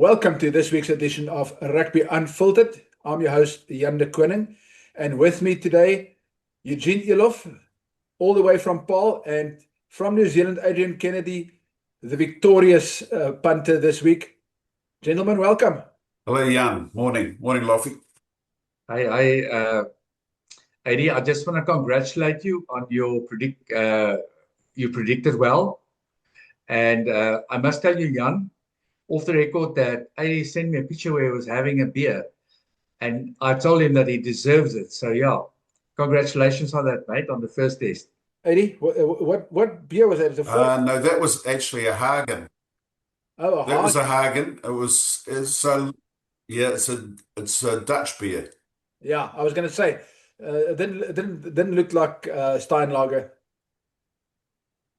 Welcome to this week's edition of Rugby Unfiltered. I'm your host, Jan de Koning, and with me today, Eugene Eloff, all the way from Paul, and from New Zealand, Adriaan Kennedy, the victorious punter this week. Gentlemen, welcome. Hello, Jan. Morning. Morning, Loffie. Hi, Adi. I just want to congratulate you on your you predicted well. And I must tell you, Jan, off the record, that Adi sent me a picture where he was having a beer. And I told him that he deserves it. So, yeah, congratulations on that, mate, on the first test. Eddie, what beer was that? No, that was actually a Hagen. Oh, a That was a Hagen. It's a Dutch beer. Yeah, I was going to say, it didn't look like Steinlager.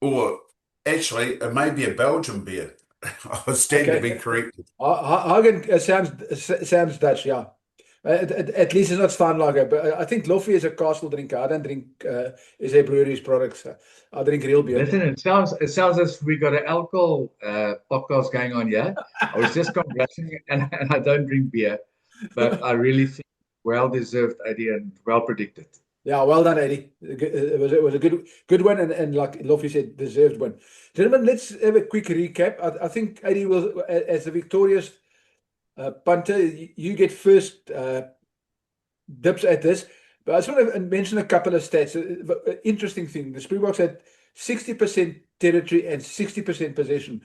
Or actually, it may be a Belgian beer. I was standing to be corrected. Hagen sounds Dutch, yeah. At least it's not Steinlager, but I think Loffie is a castle drinker. I don't drink SA Brewery's products. I drink real beer. Listen, it sounds as we got an alcohol podcast going on here. I was just congratulating, and I don't drink beer, but I really think well deserved, Eddie, and well predicted. Yeah, well done, Eddie. It was a good one, and like Loffie said, deserved one. Gentlemen, let's have a quick recap. I think Eddie will, as the victorious punter, you get first dips at this. But I just want to mention a couple of stats. Interesting thing: the Springboks had 60% territory and 60% possession.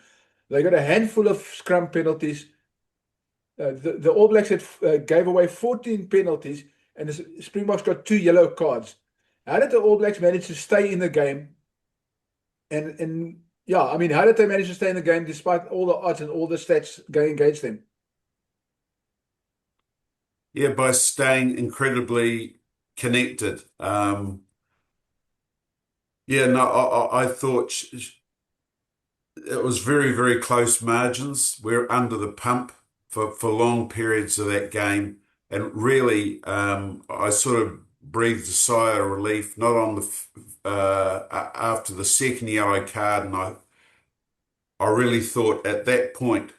They got a handful of scrum penalties. The All Blacks gave away 14 penalties, and the Springboks got 2 yellow cards. How did the All Blacks manage to stay in the game? And yeah, I mean, how did they manage to stay in the game despite all the odds and all the stats going against them? Yeah, by staying incredibly connected. I thought it was very, very close margins. We're under the pump for long periods of that game. And really, I sort of breathed a sigh of relief, not on after the second yellow card, and I really thought at that point,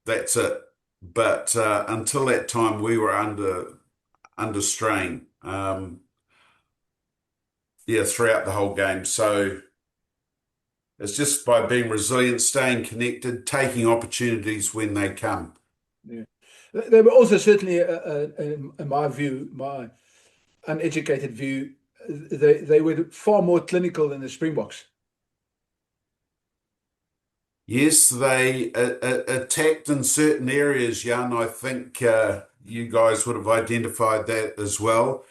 that's it. But until that time, we were under strain. Throughout the whole game. So it's just by being resilient, staying connected, taking opportunities when they come. Yeah. They were also certainly, in my view, my uneducated view, they were far more clinical than the Springboks. Yes, they attacked in certain areas, Jan. I think you guys would have identified that as well.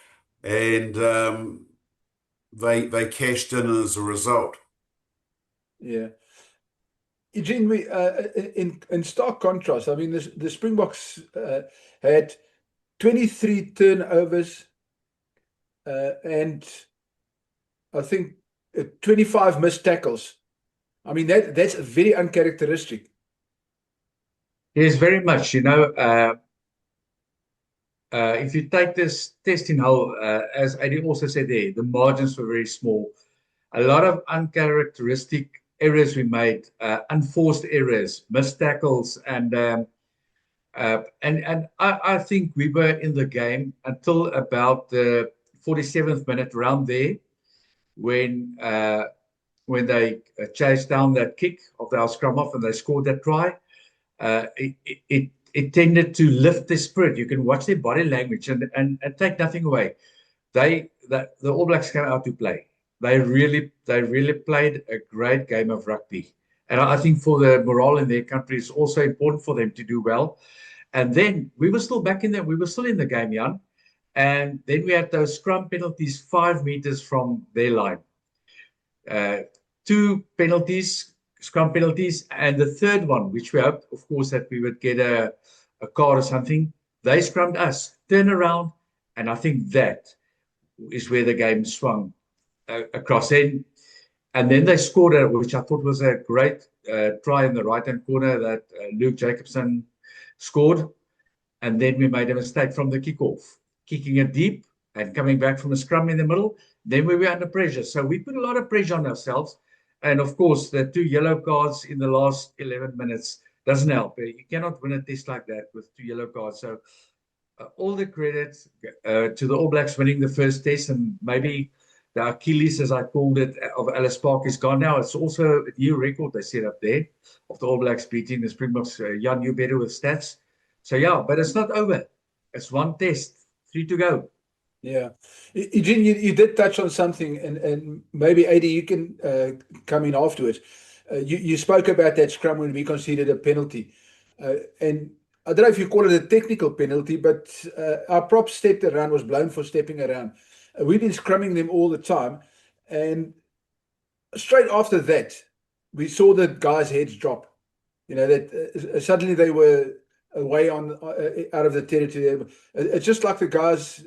And they cashed in as a result. Yeah. Eugene, in stark contrast, I mean, the Springboks had 23 turnovers and I think 25 missed tackles. I mean, that's very uncharacteristic. Yes, very much. If you take this test in whole, as Eddie also said there, the margins were very small. A lot of uncharacteristic errors we made, unforced errors, missed tackles, and I think we were in the game until about the 47th minute round there, when they chased down that kick of our scrum off and they scored that try. It tended to lift their spirit. You can watch their body language and take nothing away. The All Blacks came out to play. They really played a great game of rugby. And I think for the morale in their country, it's also important for them to do well. And then we were still back in there. We were still in the game, Jan. And then we had those scrum penalties 5 meters from their line. 2 penalties, scrum penalties, and the third one, which we hoped, of course, that we would get a card or something. They scrummed us, turn around, and I think that is where the game swung across in. And then they scored, which I thought was a great try in the right-hand corner that Luke Jacobson scored. And then we made a mistake from the kickoff, kicking it deep and coming back from a scrum in the middle. Then we were under pressure. So we put a lot of pressure on ourselves. And of course, the 2 yellow cards in the last 11 minutes doesn't help. You cannot win a test like that with 2 yellow cards. So all the credit to the All Blacks winning the first test, and maybe the Achilles, as I called it, of Ellis Park is gone now. It's also a new record they set up there of the All Blacks beating the Springboks. Jan, you better with stats. So yeah, but it's not over. It's one test, 3 to go. Yeah. Eugene, you did touch on something, and maybe, Adi, you can come in afterwards. You spoke about that scrum when we conceded a penalty. And I don't know if you call it a technical penalty, but our prop stepped around, was blown for stepping around. We've been scrumming them all the time. And straight after that, we saw the guys' heads drop. You know, that suddenly they were away on out of the territory. It's just like the guys.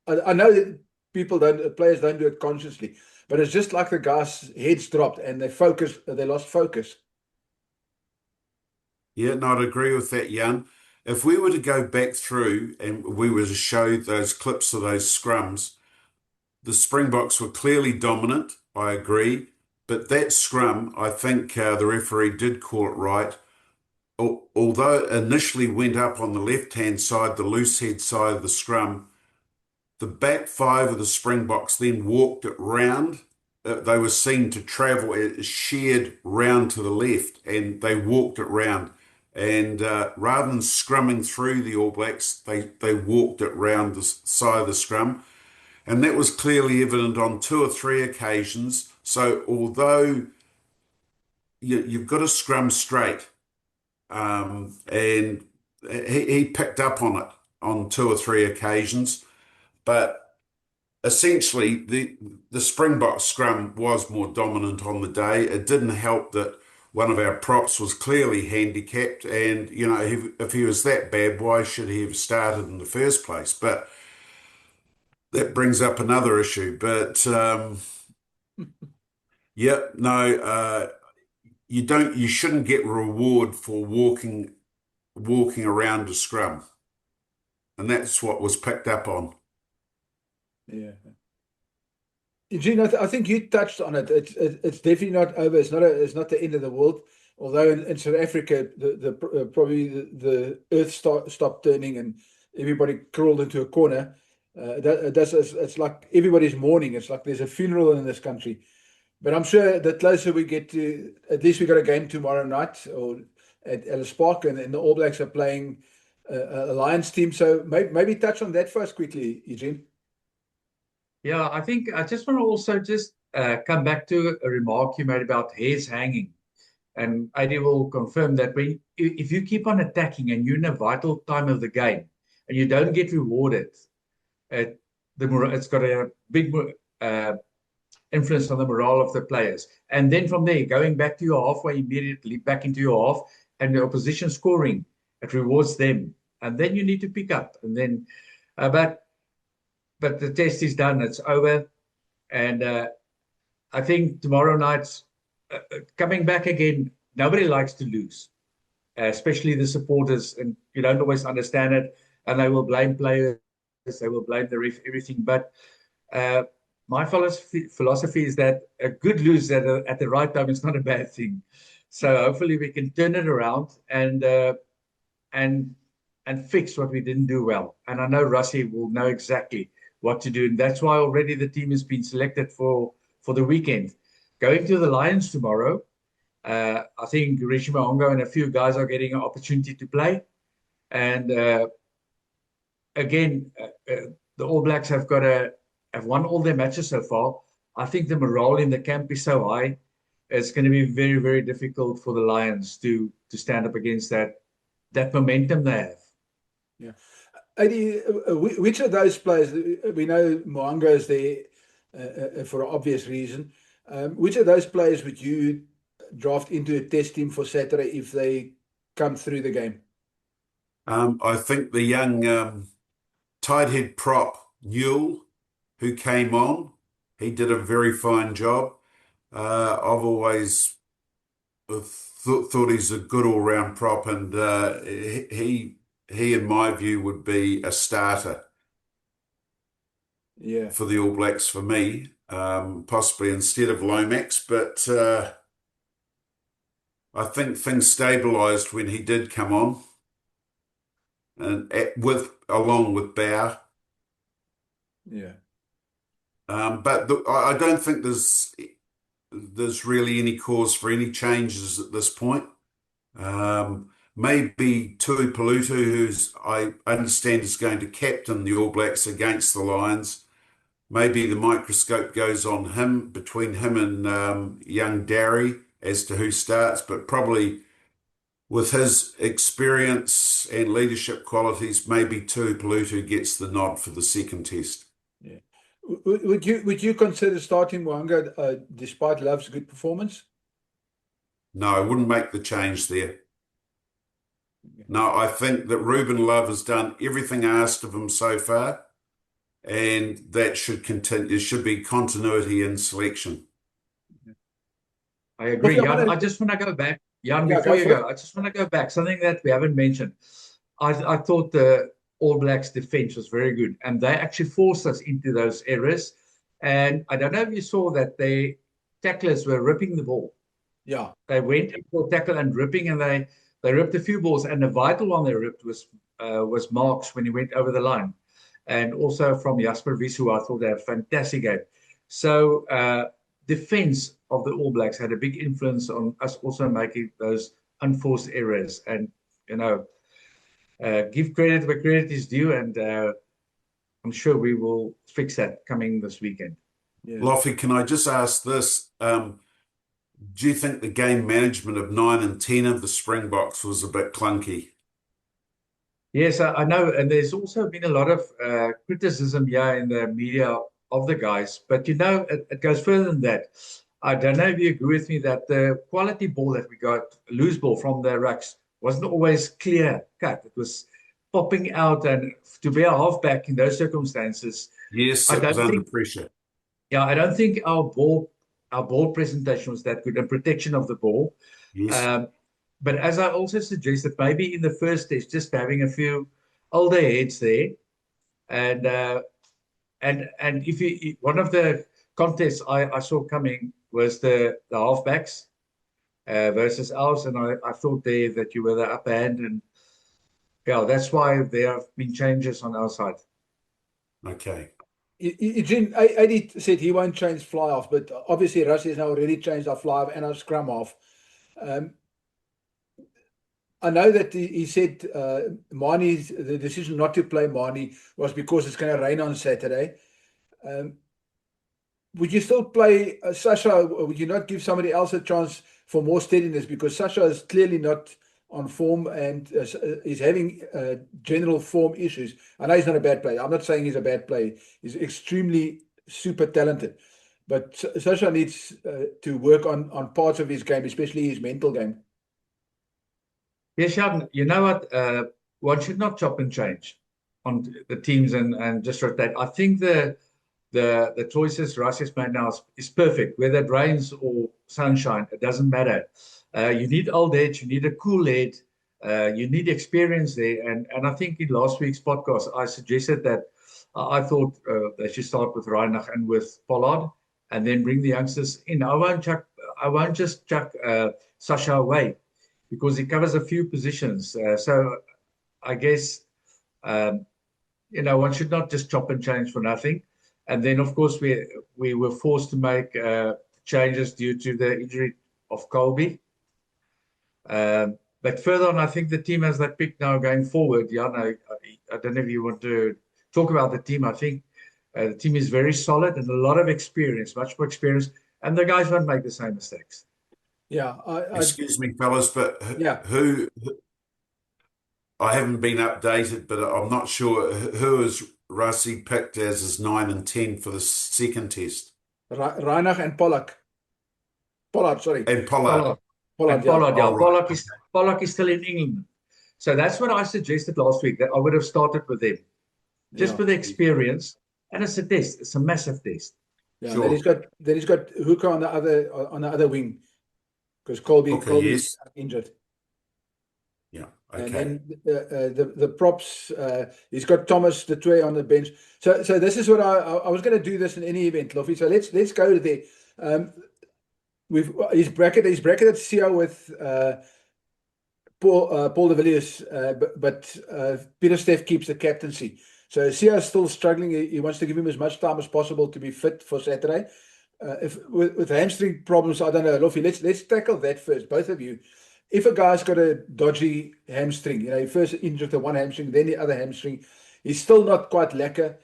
I know that players don't do it consciously, but it's just like the guys' heads dropped and they lost focus. Yeah, no, I'd agree with that, Jan. If we were to go back through and we were to show those clips of those scrums, the Springboks were clearly dominant, I agree. But that scrum, I think the referee did call it right. Although it initially went up on the left-hand side, the loose head side of the scrum, the back five of the Springboks then walked it round. They were seen to travel, it sheared round to the left, and they walked it round. And rather than scrumming through the All Blacks, they walked it round the side of the scrum. And that was clearly evident on 2 or 3 occasions. So although you've got to scrum straight, and he picked up on it on 2 or 3 occasions, but essentially the Springbok scrum was more dominant on the day. It didn't help that one of our props was clearly handicapped, and you know, if he was that bad, why should he have started in the first place? But that brings up another issue. But yeah, no, you shouldn't get reward for walking around a scrum, and that's what was picked up on. Yeah. Eugene, I think you touched on it. It's definitely not over. It's not the end of the world. Although in South Africa, probably the earth stopped turning and everybody crawled into a corner. It's like everybody's mourning. It's like there's a funeral in this country. But I'm sure the closer we get to, at least we got a game tomorrow night or at Ellis Park, and the All Blacks are playing a Lions team. So maybe touch on that first quickly, Eugene. Yeah, I think I just want to also just come back to a remark you made about hairs hanging. And Adi will confirm that if you keep on attacking and you're in a vital time of the game and you don't get rewarded, it's got a big influence on the morale of the players. And then from there, going back to your halfway immediately, back into your half, and the opposition scoring, it rewards them. And then you need to pick up. And then, but the test is done. It's over. And I think tomorrow night's coming back again. Nobody likes to lose, especially the supporters. And you don't always understand it. And they will blame players. They will blame the ref, everything. But my philosophy is that a good lose at the right time is not a bad thing. So hopefully we can turn it around and fix what we didn't do well. And I know Rassie will know exactly what to do. And that's why already the team has been selected for the weekend. Going to the Lions tomorrow, I think Rishi Mahongo and a few guys are getting an opportunity to play. And again, the All Blacks have won all their matches so far. I think the morale in the camp is so high. It's going to be very, very difficult for the Lions to stand up against that momentum they have. Yeah. Adi, which of those players, we know Moanga is there for an obvious reason. Which of those players would you draft into a test team for Saturday if they come through the game? I think the young tight head prop, Newell, who came on, he did a very fine job. I've always thought he's a good all-round prop, and he, in my view, would be a starter. Yeah, for the All Blacks for me, possibly instead of Lomax, but I think things stabilised when he did come on, and along with Bauer. Yeah. But I don't think there's really any cause for any changes at this point. Maybe Tui Pelutu, who's I understand is going to captain the All Blacks against the Lions. Maybe the microscope goes on him, between him and young Darry, as to who starts, but probably with his experience and leadership qualities, maybe Tui Pelutu gets the nod for the second test. Yeah. Would you consider starting Mo'unga despite Love's good performance? No, I wouldn't make the change there. No, I think that Ruben Love has done everything asked of him so far, and that should continue. There should be continuity in selection. I agree, Loffie, Jan. I just want to go back. Jan, Yeah, before go you for go, I just want to go back. Something that we haven't mentioned. I thought the All Blacks defense was very good, and they actually forced us into those errors. And I don't know if you saw that the tacklers were ripping the ball. Yeah. They went for tackle and ripping, and they ripped a few balls. And the vital one they ripped was Marks when he went over the line, and also from Jasper Wies, who I thought they had a fantastic game. So defense of the All Blacks had a big influence on us also making those unforced errors. And give credit where credit is due, and I'm sure we will fix that coming this weekend. Yeah. Loffie, can I just ask this? Do you think the game management of 9 and 10 of the Springboks was a bit clunky? Yes, I know. And there's also been a lot of criticism here in the media of the guys. But, it goes further than that. I don't know if you agree with me that the quality ball that we got, loose ball from the rucks, wasn't always clear cut. It was popping out, and to be a halfback in those circumstances. Yes, I it was don't under think, pressure. yeah, I don't think our ball presentation was that good, and protection of the ball. Yes. But as I also suggested, maybe in the first test, just having a few older heads there, and if one of the contests I saw coming was the halfbacks versus ours, and I thought there that you were the upper hand, and yeah, that's why there have been changes on our side. Okay. Eugene, Adi said he won't change fly off, but obviously Rassie has now already changed our fly off and our scrum off. I know that he said the decision not to play Mani was because it's going to rain on Saturday. Would you still play Sasha? Would you not give somebody else a chance for more steadiness? Because Sasha is clearly not on form and is having general form issues. I know he's not a bad player. I'm not saying he's a bad player. He's extremely super talented. But Sasha needs to work on parts of his game, especially his mental game. Yes, Sheldon, you know what? One should not chop and change on the teams and just rotate. I think the choices Rassie's made now is perfect. Whether it rains or sunshine, it doesn't matter. You need old heads, you need a cool head, you need experience there. And I think in last week's podcast, I suggested that I thought they should start with Reinach and with Pollard, and then bring the youngsters in. I won't just chuck Sasha away, because he covers a few positions. So I guess, one should not just chop and change for nothing. And then, of course, we were forced to make changes due to the injury of Colby. But further on, I think the team has that pick now going forward. Jan, I don't know if you want to talk about the team. I think the team is very solid and a lot of experience, much more experience, and the guys won't make the same mistakes. Yeah. Excuse me, fellas, but Yeah. who I haven't been updated, but I'm not sure who is Rassie picked as his 9 and 10 for the second test. Reinach and Pollard, sorry. And Pollard. Pollard, yeah. Pollard, yeah. Oh, right. Pollard is still in England. So that's what I suggested last week, that I would have started with them. Just for the experience. And it's a test. It's a massive test. Yeah, sure. Then he's got Hooker on the other wing, because Colby is injured. Yeah. Okay. And then the props, he's got Thomas the Twee on the bench. So this is what I was going to do this in any event, Loffie. So let's go to there. He's bracketed Sia with Paul de Villiers, but Peter Steff keeps the captaincy. So Sia is still struggling. He wants to give him as much time as possible to be fit for Saturday. If with hamstring problems, I don't know, Loffie, let's tackle that first, both of you. If a guy's got a dodgy hamstring, he first injured the one hamstring, then the other hamstring, he's still not quite lekker.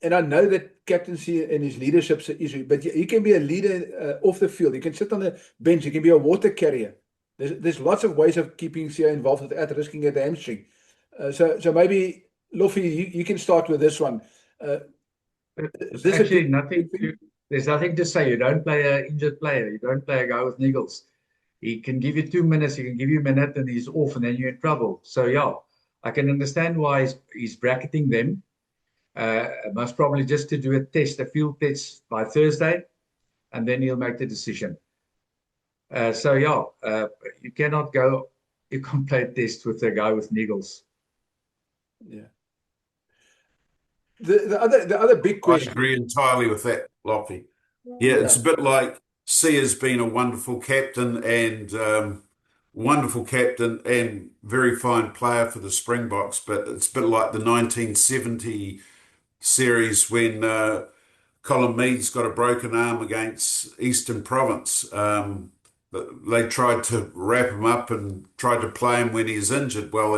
And I know that captaincy and his leadership's an issue, but he can be a leader off the field. He can sit on the bench. He can be a water carrier. There's lots of ways of keeping Sia involved without risking a hamstring. So maybe, Loffie, you can start with this one. There's actually there's nothing to say. You don't play an injured player. You don't play a guy with niggles. He can give you 2 minutes. He can give you a minute, and he's off, and then you're in trouble. So yeah, I can understand why he's bracketing them. Most probably just to do a field test by Thursday, and then he'll make the decision. So yeah, you can't play a test with a guy with niggles. Yeah. The other big question. I agree entirely with that, Loffie. Yeah, it's a bit like Sia's been a wonderful captain and very fine player for the Springboks, but it's a bit like the 1970 series when Colin Meads got a broken arm against Eastern Province. They tried to wrap him up and tried to play him when he's injured. Well,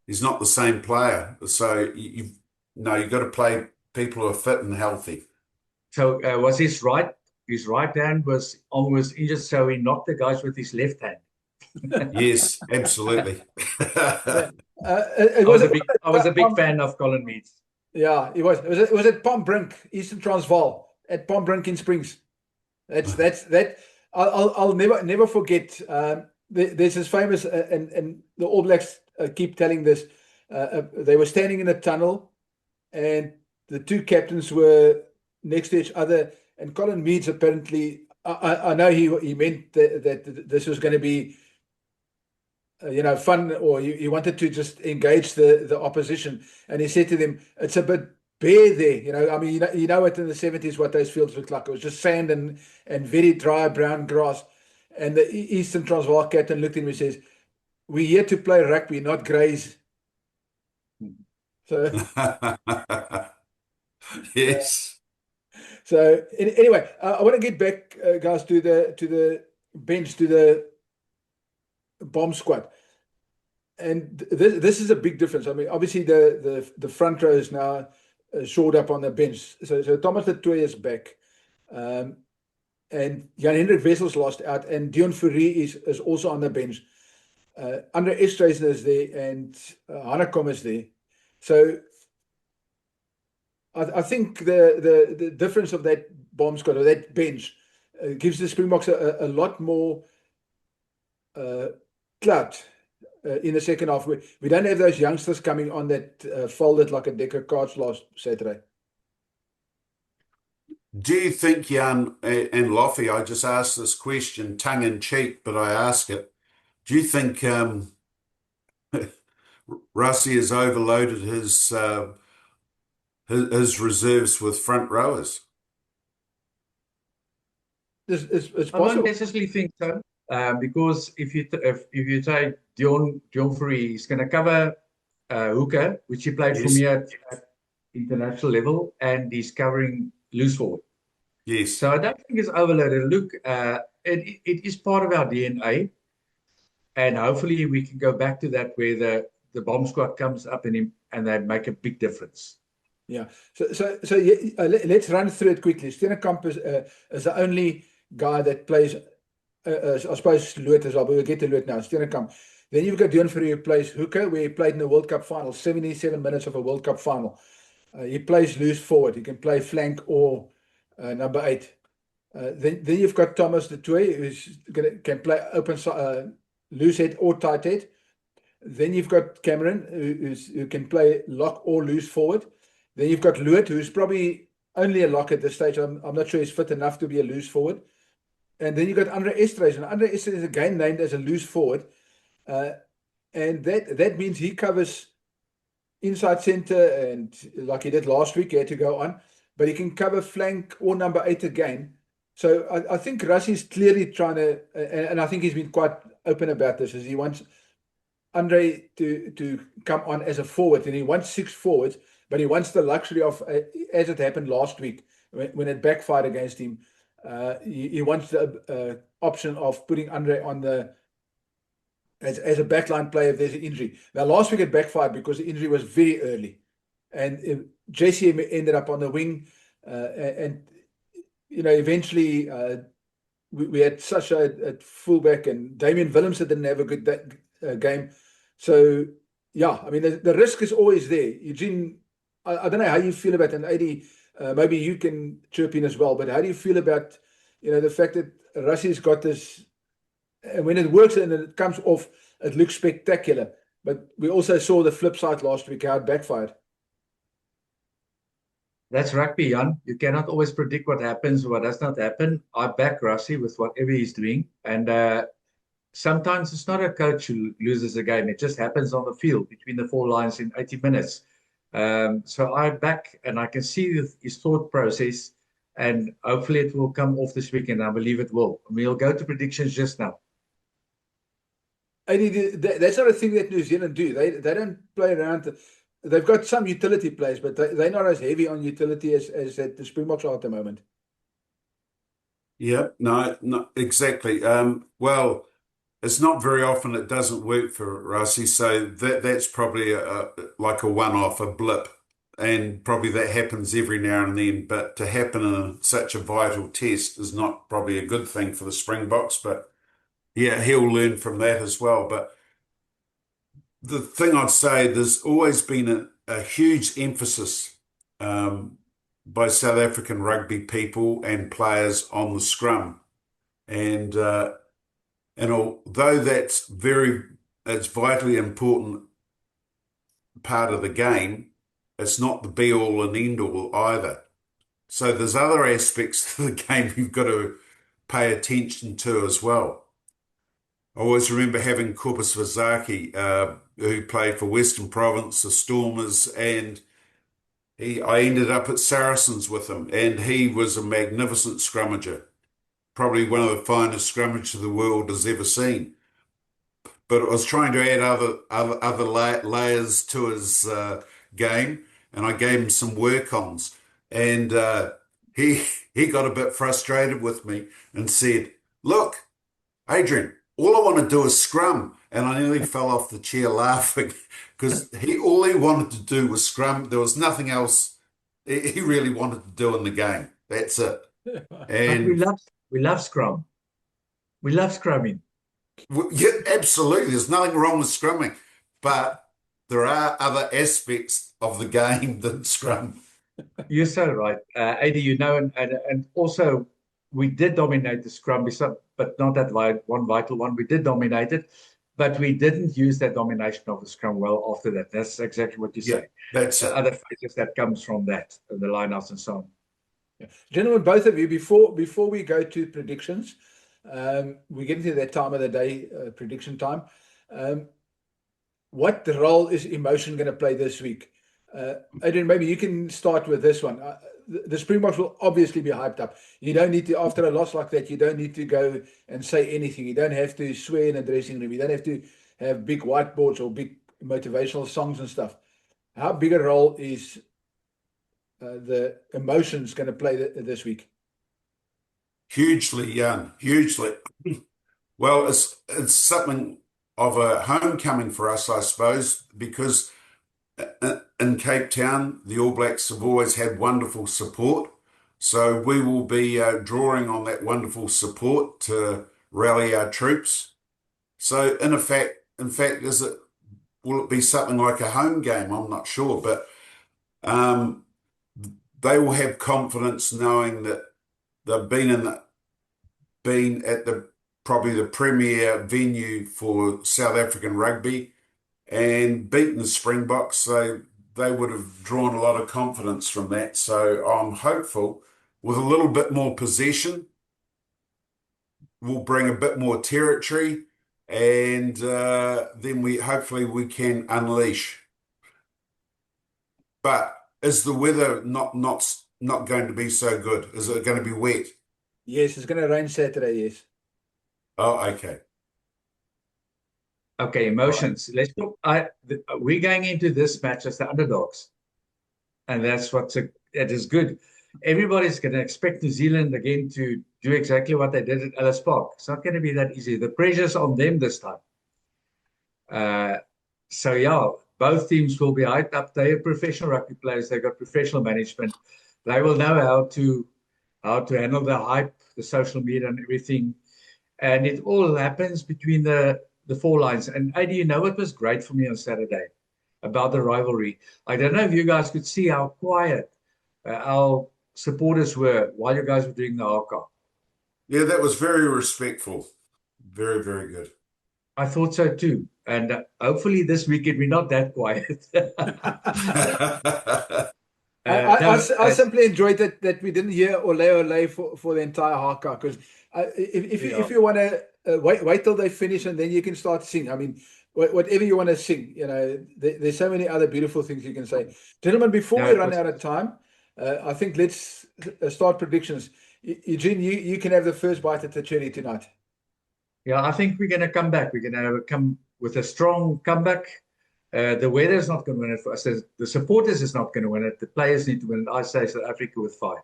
he's not the same player. So you've got to play people who are fit and healthy. So was his right hand was almost injured, so he knocked the guys with his left hand. Yes, absolutely. I was a big fan of Colin Meads. Yeah, he was. It was at Palm Brink, Eastern Transvaal, at Palm Brink in Springs. That. I'll never forget. There's this famous, and the All Blacks keep telling this. They were standing in a tunnel, and the two captains were next to each other. And Colin Meads apparently, I know he meant that this was going to be, fun, or he wanted to just engage the opposition. And he said to them, "It's a bit bare there, I mean, you know what in the 70s what those fields looked like. It was just sand and very dry brown grass." And the Eastern Transvaal captain looked at him and says, "We're here to play rugby, not graze." So yes. So anyway, I want to get back, guys, to the bench, to the bomb squad. And this is a big difference. I mean, obviously the front row is now shored up on the bench. So Thomas du Toit is back. And Jan-Hendrik Wessels lost out. And Dion Fourie is also on the bench. Andre Estreisen is there, and Hanekom is there. So I think the difference of that bomb squad, or that bench, gives the Springboks a lot more clad in the second half. We don't have those youngsters coming on that folded like a deck of cards last Saturday. Do you think, Jan and Loffie, I just asked this question tongue in cheek, but I ask it. Do you think Rassie has overloaded his reserves with front rowers? It's I possible. don't necessarily think so, because if you take Dion Fourie, he's going to cover hooker, which he played for me at international level, and he's covering loose forward. Yes. So I don't think it's overloaded. Look, it is part of our DNA, and hopefully we can go back to that where the bomb squad comes up and they make a big difference. Yeah. So let's run through it quickly. Steenekamp is the only guy that plays. I suppose Loot as well, but we'll get to Loot now. Steenekamp. Then you've got Dion Fourie, who plays hooker, where he played in the World Cup final, 77 minutes of a World Cup final. He plays loose forward. He can play flank or number 8. Then you've got Thomas du Toit, who's can play open loose head or tight head. Then you've got Cameron, who can play lock or loose forward. Then you've got Loot, who's probably only a lock at this stage. I'm not sure he's fit enough to be a loose forward. And then you've got Andre Estreisen. Andre Estreisen is again named as a loose forward. And that means he covers inside center, and like he did last week, he had to go on. But he can cover flank or number 8 again. So I think Rassie's clearly trying to, and I think he's been quite open about this, is he wants Andre to come on as a forward, and he wants 6 forwards, but he wants the luxury of, as it happened last week when it backfired against him, he wants the option of putting Andre on the as a backline player if there's an injury. Now last week it backfired because the injury was very early, and Jesse ended up on the wing, and eventually we had such a fullback, and Damian Willemse didn't have a good game. So yeah, I mean the risk is always there. Eugene, I don't know how you feel about it, and AD, maybe you can chirp in as well, but how do you feel about the fact that Rassie's got this, and when it works and it comes off, it looks spectacular, but we also saw the flip side last week, how it backfired. That's rugby, Jan. You cannot always predict what happens or what does not happen. I back Rassie with whatever he's doing. And sometimes it's not a coach who loses a game. It just happens on the field between the 4 lines in 80 minutes. So I back, and I can see his thought process, and hopefully it will come off this weekend. I believe it will. We'll go to predictions just now. That's not a thing that New Zealand do. They don't play around. They've got some utility players, but they're not as heavy on utility as the Springboks are at the moment. Yeah, no, exactly. Well, it's not very often it doesn't work for Rassie, so that's probably like a one-off, a blip, and probably that happens every now and then. But to happen in such a vital test is not probably a good thing for the Springboks. But yeah, he'll learn from that as well. But the thing I'd say, there's always been a huge emphasis by South African rugby people and players on the scrum. And although it's vitally important part of the game, it's not the be all and end all either. So there's other aspects to the game you've got to pay attention to as well. I always remember having Korpus Vazaki, who played for Western Province, the Stormers, and I ended up at Saracens with him, and he was a magnificent scrummager, probably one of the finest scrummagers the world has ever seen. But I was trying to add other layers to his game, and I gave him some work-ons, and he got a bit frustrated with me and said, "Look, Adriaan, all I want to do is scrum." And I nearly fell off the chair laughing because all he wanted to do was scrum. There was nothing else he really wanted to do in the game. That's it. And But we love scrum. We love scrumming. yeah, absolutely. There's nothing wrong with scrumming, but there are other aspects of the game than scrum. You're so right, AD. And also we did dominate the scrum, but not that one vital one. We did dominate it, but we didn't use that domination of the scrum well after that. That's exactly what you say. That's it. Other phases that comes from that, the lineouts and so on. Yeah. Gentlemen, both of you, before we go to predictions, we get into that time of the day, prediction time. What role is emotion going to play this week? Adriaan, maybe you can start with this one. The Springboks will obviously be hyped up. You don't need to, after a loss like that, you don't need to go and say anything. You don't have to swear in a dressing room. You don't have to have big whiteboards or big motivational songs and stuff. How big a role is the emotions going to play this week? Hugely, Jan, hugely. Well, it's something of a homecoming for us, I suppose, because in Cape Town, the All Blacks have always had wonderful support. So we will be drawing on that wonderful support to rally our troops. So in fact, will it be something like a home game? I'm not sure, but they will have confidence knowing that they've been at probably the premier venue for South African rugby and beaten the Springboks. So they would have drawn a lot of confidence from that. So I'm hopeful with a little bit more possession, we'll bring a bit more territory, and then hopefully we can unleash. But is the weather not going to be so good? Is it going to be wet? Yes, it's going to rain Saturday, yes. Oh, okay. Okay, emotions. Let's talk. We're going into this match as the underdogs, and that's it is good. Everybody's going to expect New Zealand again to do exactly what they did at Ellis Park. It's not going to be that easy. The pressure's on them this time. So yeah, both teams will be hyped up. They are professional rugby players. They've got professional management. They will know how to handle the hype, the social media, and everything. And it all happens between the four lines. And Adi, you know what was great for me on Saturday about the rivalry? I don't know if you guys could see how quiet our supporters were while you guys were doing the haka. Yeah, that was very respectful. Very, very good. I thought so too. And hopefully this weekend we're not that quiet. I simply enjoyed that we didn't hear ole for the entire haka, because if you want to wait till they finish and then you can start singing. I mean, whatever you want to sing, there's so many other beautiful things you can say. Gentlemen, before we run out of time, I think let's start predictions. Eugene, you can have the first bite at the cherry tonight. Yeah, I think we're going to come back. We're going to come with a strong comeback. The weather is not going to win it for us. The supporters is not going to win it. The players need to win it. I say South Africa with 5.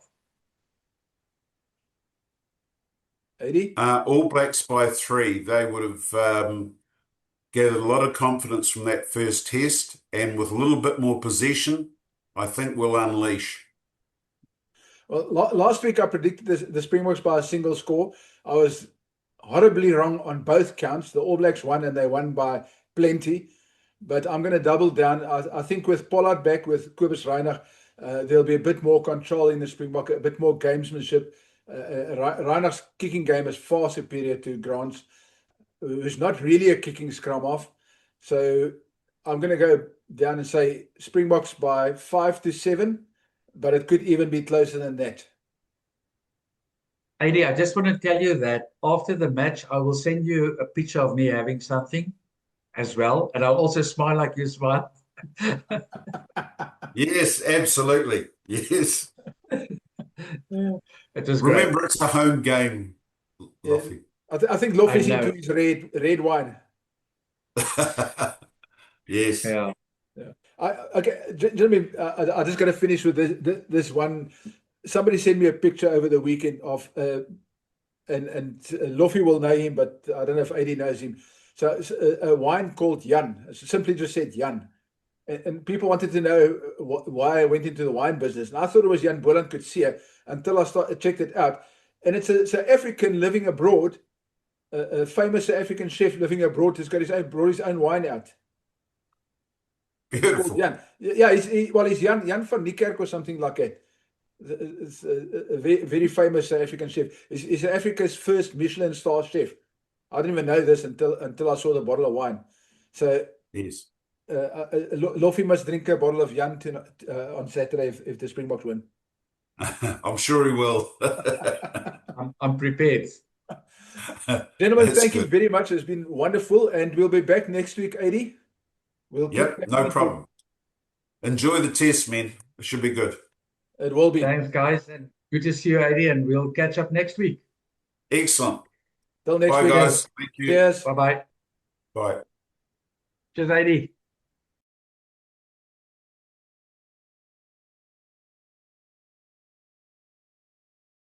Eddie? All Blacks by 3. They would have gathered a lot of confidence from that first test, and with a little bit more possession, I think we'll unleash. Well, last week I predicted the Springboks by a single score. I was horribly wrong on both counts. The All Blacks won, and they won by plenty. But I'm going to double down. I think with Pollard back, with Kobus Reinach, there'll be a bit more control in the Springbok, a bit more gamesmanship. Reinach's kicking game is far superior to Grant's, who's not really a kicking scrum off. So I'm going to go down and say Springboks by 5-7, but it could even be closer than that. Adi, I just want to tell you that after the match, I will send you a picture of me having something as well, and I'll also smile like you smile. Yes, absolutely. Yes. It was Remember, great. it's a home game, Loffie. Yeah. I think Loffie's into his red wine. Yes. Yeah. Okay, gentlemen, I just got to finish with this one. Somebody sent me a picture over the weekend of, and Loffie will know him, but I don't know if Adi knows him. So a wine called Jan. It simply just said Jan. And people wanted to know why I went into the wine business. And I thought it was Jan Boland Coetzee until I checked it out. And it's a South African living abroad, a famous South African chef living abroad who's got brought his own wine out. Beautiful. Jan. Yeah, he's Jan van Niekerk or something like that. It's a very, very famous South African chef. He's Africa's first Michelin star chef. I didn't even know this until I saw the bottle of wine. So yes, Loffie must drink a bottle of Jan on Saturday if the Springboks win. I'm sure he will. I'm prepared. Gentlemen, thank you very much. It's been wonderful, and we'll be back next week, Adi. Yep, no problem. Enjoy the test, man. It should be good. It will be. Thanks, guys, and good to see you, Adi, and we'll catch up next week. Excellent. Till next week. Bye, guys. Thank you. Cheers. Bye-bye. Bye. Cheers, Adi.